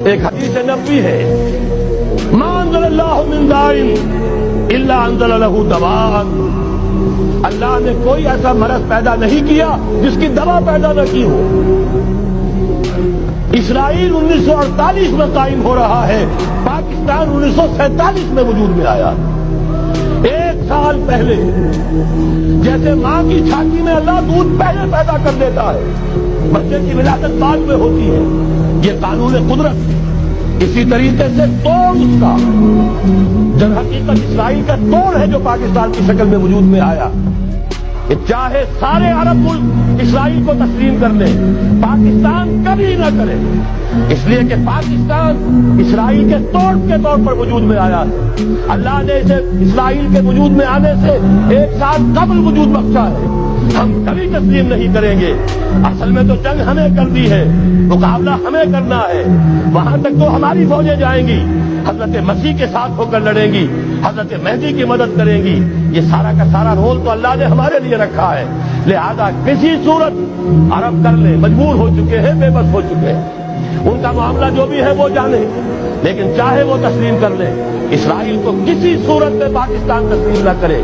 ایک حدیث نبوی ہے، ما انزل اللہ من داء الا انزل له دواء، اللہ نے کوئی ایسا مرض پیدا نہیں کیا جس کی دوا پیدا نہ کی ہو۔ اسرائیل 1948 میں قائم ہو رہا ہے، پاکستان 1947 میں وجود میں آیا۔ 1 سال پہلے جیسے ماں کی چھاتی میں اللہ دودھ پہلے پیدا کر دیتا ہے، بچے کی ولادت بعد میں ہوتی ہے، یہ قانون قدرت۔ اسی طریقے سے توڑ اس کا در حقیقت اسرائیل کا توڑ ہے جو پاکستان کی شکل میں وجود میں آیا۔ کہ چاہے سارے عرب ملک اسرائیل کو تسلیم کر لیں، پاکستان کبھی نہ کرے، اس لیے کہ پاکستان اسرائیل کے توڑ کے طور پر وجود میں آیا ہے۔ اللہ نے اسے اسرائیل کے وجود میں آنے سے 1 سال قبل وجود بخشا ہے۔ ہم کبھی تسلیم نہیں کریں گے۔ اصل میں تو جنگ ہمیں کر دی ہے، مقابلہ ہمیں کرنا ہے، وہاں تک تو ہماری فوجیں جائیں گی، حضرت مسیح کے ساتھ ہو کر لڑیں گی، حضرت مہدی کی مدد کریں گی۔ یہ سارا کا سارا رول تو اللہ نے ہمارے لیے رکھا ہے، لہذا کسی صورت عرب کر لیں، مجبور ہو چکے ہیں، بے بس ہو چکے ہیں، ان کا معاملہ جو بھی ہے وہ جانے، لیکن چاہے وہ تسلیم کر لیں، اسرائیل کو کسی صورت میں پاکستان تسلیم نہ کرے۔